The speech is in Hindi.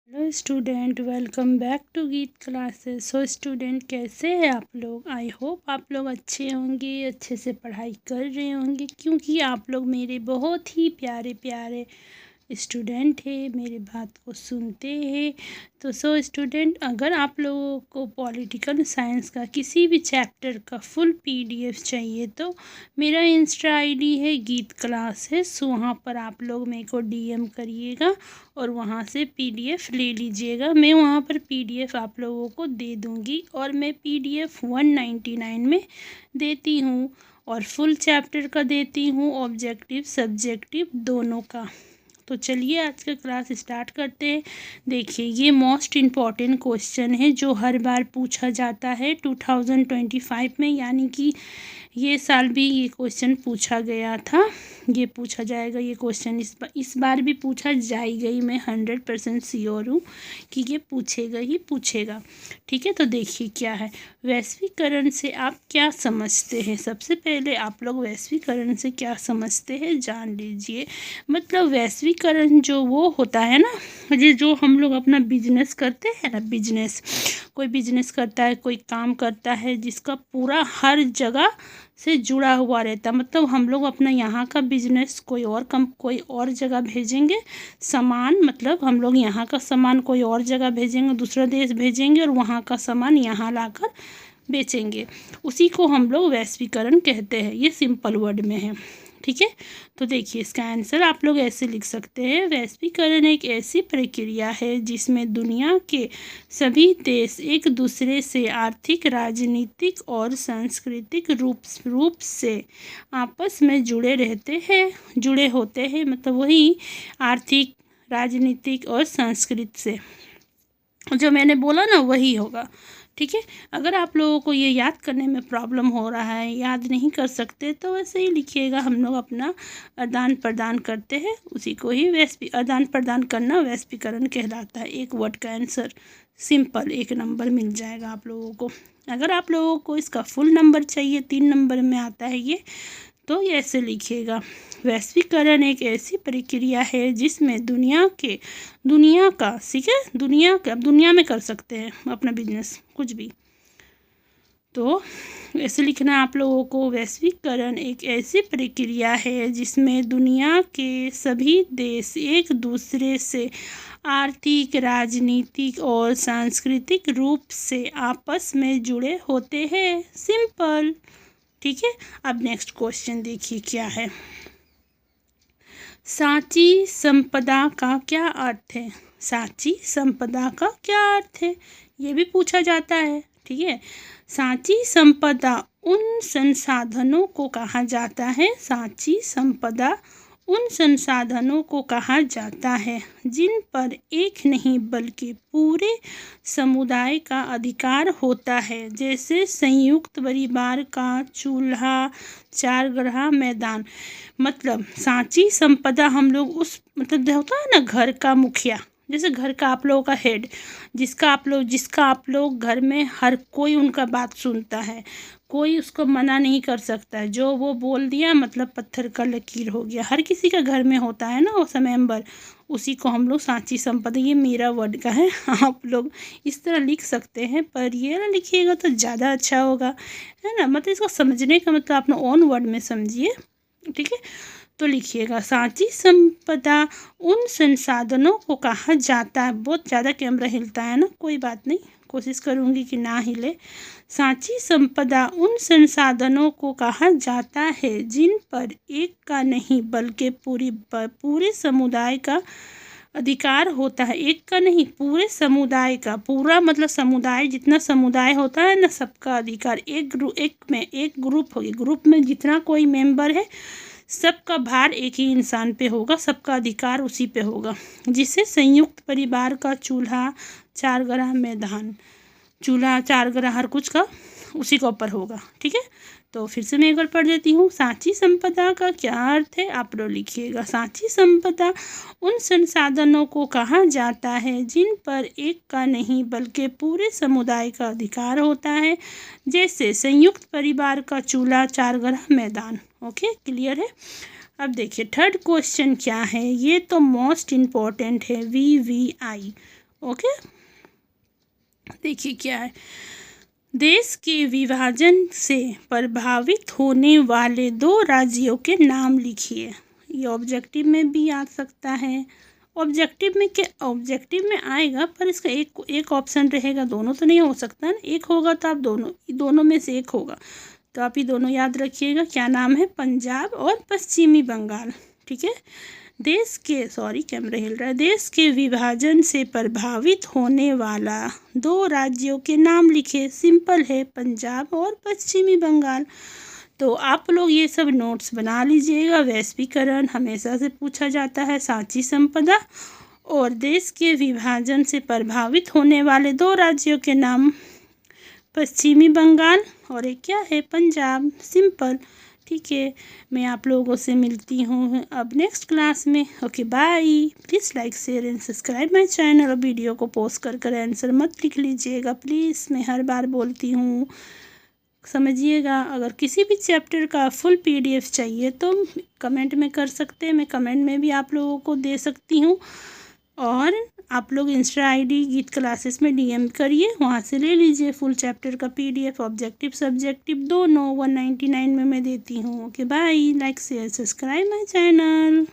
Hello student, welcome back to Geet classes. So student, कैसे हैं आप लोग? आई होप आप लोग अच्छे होंगे, अच्छे से पढ़ाई कर रहे होंगे, क्योंकि आप लोग मेरे बहुत ही प्यारे प्यारे स्टूडेंट है, मेरी बात को सुनते हैं। तो सो स्टूडेंट, अगर आप लोगों को पॉलिटिकल साइंस का किसी भी चैप्टर का फुल पीडीएफ चाहिए तो मेरा इंस्टा आईडी है गीत क्लासेस, वहाँ पर आप लोग मेरे को डीएम करिएगा और वहाँ से पीडीएफ ले लीजिएगा। मैं वहाँ पर पीडीएफ आप लोगों को दे दूँगी और मैं पीडीएफ 199 में देती हूँ और फुल चैप्टर का देती हूँ, ऑब्जेक्टिव सब्जेक्टिव दोनों का। तो चलिए आज का क्लास स्टार्ट करते हैं। देखिए, ये मोस्ट इम्पॉर्टेंट क्वेश्चन है जो हर बार पूछा जाता है 2025 में, यानी कि ये साल भी ये क्वेश्चन पूछा गया था, ये पूछा जाएगा। ये क्वेश्चन इस बार भी पूछा जाएगा ही। मैं 100% श्योर हूँ कि ये पूछेगा ही पूछेगा। ठीक है, तो देखिए क्या है। वैश्वीकरण से आप क्या समझते हैं? सबसे पहले आप लोग वैश्वीकरण से क्या समझते हैं जान लीजिए। मतलब वैश्वीकरण जो वो होता है ना, जो हम लोग अपना बिजनेस करते हैं ना, बिजनेस, कोई बिजनेस करता है, कोई काम करता है जिसका पूरा हर जगह से जुड़ा हुआ रहता है। मतलब हम लोग अपना यहाँ का बिजनेस कोई और जगह भेजेंगे सामान, मतलब हम लोग यहाँ का सामान कोई और जगह भेजेंगे, दूसरा देश भेजेंगे और वहाँ का सामान यहाँ लाकर बेचेंगे, उसी को हम लोग वैश्वीकरण कहते हैं। ये सिंपल वर्ड में है। ठीक है, तो देखिए इसका आंसर आप लोग ऐसे लिख सकते हैं। वैश्वीकरण एक ऐसी प्रक्रिया है जिसमें दुनिया के सभी देश एक दूसरे से आर्थिक, राजनीतिक और सांस्कृतिक रूप से आपस में जुड़े होते हैं। मतलब वही आर्थिक, राजनीतिक और सांस्कृतिक से जो मैंने बोला ना वही होगा। ठीक है, अगर आप लोगों को ये याद करने में प्रॉब्लम हो रहा है, याद नहीं कर सकते, तो वैसे ही लिखिएगा। हम लोग अपना आदान प्रदान करते हैं, उसी को ही आदान प्रदान करना वैश्वीकरण कहलाता है। एक वर्ड का आंसर सिंपल 1 नंबर मिल जाएगा आप लोगों को। अगर आप लोगों को इसका फुल नंबर चाहिए, 3 नंबर में आता है ये, तो ऐसे लिखिएगा। वैश्वीकरण एक ऐसी प्रक्रिया है जिसमें दुनिया का, ठीक है, दुनिया में कर सकते हैं अपना बिजनेस, कुछ भी। तो ऐसे लिखना आप लोगों को। वैश्वीकरण एक ऐसी प्रक्रिया है जिसमें दुनिया के सभी देश एक दूसरे से आर्थिक, राजनीतिक और सांस्कृतिक रूप से आपस में जुड़े होते हैं। सिंपल। ठीक है, अब नेक्स्ट क्वेश्चन देखिए क्या है। साची संपदा का क्या अर्थ है? साची संपदा का क्या अर्थ है, ये भी पूछा जाता है। ठीक है, साची संपदा उन संसाधनों को कहा जाता है, साची संपदा उन संसाधनों को कहा जाता है जिन पर एक नहीं बल्कि पूरे समुदाय का अधिकार होता है, जैसे संयुक्त परिवार का चूल्हा, चारगृह, मैदान। मतलब साची संपदा हम लोग उस, मतलब होता है ना घर का मुखिया, जैसे घर का आप लोगों का हेड, जिसका आप लोग घर में हर कोई उनका बात सुनता है, कोई उसको मना नहीं कर सकता है। जो वो बोल दिया मतलब पत्थर का लकीर हो गया। हर किसी का घर में होता है ना वो मेंबर, उसी को हम लोग साची संपदा, ये मेरा वर्ड का है, आप लोग इस तरह लिख सकते हैं, पर ये ना लिखिएगा तो ज़्यादा अच्छा होगा, है ना। मतलब इसको समझने का मतलब अपना ओन वर्ड में समझिए। ठीक है, तो लिखिएगा साची संपदा उन संसाधनों को कहा जाता है। बहुत ज़्यादा कैमरा हिलता है ना, कोई बात नहीं, कोशिश करूँगी कि ना हिले। साची संपदा उन संसाधनों को कहा जाता है जिन पर एक का नहीं बल्कि पूरे समुदाय का अधिकार होता है। एक का नहीं, पूरे समुदाय का, पूरा मतलब समुदाय, जितना समुदाय होता है ना, सबका अधिकार। एक ग्रुप होगी, ग्रुप में जितना कोई मेंबर है सबका भार एक ही इंसान पे होगा, सबका अधिकार उसी पे होगा। जिसे संयुक्त परिवार का चूल्हा, चारगृह, मैदान, चूल्हा, चारगृह, हर कुछ का उसी के ऊपर होगा। ठीक है, तो फिर से मैं एक बार पढ़ देती हूँ। साची संपदा का क्या अर्थ है, आप लोग लिखिएगा। साची संपदा उन संसाधनों को कहा जाता है जिन पर एक का नहीं बल्कि पूरे समुदाय का अधिकार होता है, जैसे संयुक्त परिवार का चूल्हा, चारगृह, मैदान। ओके, क्लियर है। अब देखिए थर्ड क्वेश्चन क्या है, ये तो मोस्ट इम्पॉर्टेंट है, VVI, ओके, देखिए क्या है, देश के विभाजन से प्रभावित होने वाले 2 राज्यों के नाम लिखिए। ये ऑब्जेक्टिव में भी आ सकता है। ऑब्जेक्टिव में क्या, ऑब्जेक्टिव में आएगा पर इसका एक ऑप्शन रहेगा, दोनों तो नहीं हो सकता ना, एक होगा तो आप दोनों में से एक होगा, तो आप ये दोनों याद रखिएगा। क्या नाम है, पंजाब और पश्चिमी बंगाल। ठीक है, कैमरा हिल रहा है। देश के विभाजन से प्रभावित होने वाला 2 राज्यों के नाम लिखे। सिंपल है, पंजाब और पश्चिमी बंगाल। तो आप लोग ये सब नोट्स बना लीजिएगा। वैश्वीकरण हमेशा से पूछा जाता है, सांची संपदा और देश के विभाजन से प्रभावित होने वाले 2 राज्यों के नाम पश्चिमी बंगाल और एक क्या है, पंजाब। सिंपल। ठीक है, मैं आप लोगों से मिलती हूँ अब नेक्स्ट क्लास में। Okay bye. Please like share and subscribe my channel. और वीडियो को पोस्ट कर आंसर मत लिख लीजिएगा प्लीज़, मैं हर बार बोलती हूँ, समझिएगा। अगर किसी भी चैप्टर का फुल PDF चाहिए तो कमेंट में कर सकते हैं, मैं कमेंट में भी आप लोगों को दे सकती हूँ। और आप लोग इंस्टा ID गीत क्लासेस में DM करिए, वहाँ से ले लीजिए फुल चैप्टर का PDF। ऑब्जेक्टिव सब्जेक्टिव दोनों 199 में मैं देती हूँ। Okay bye, like share subscribe my channel.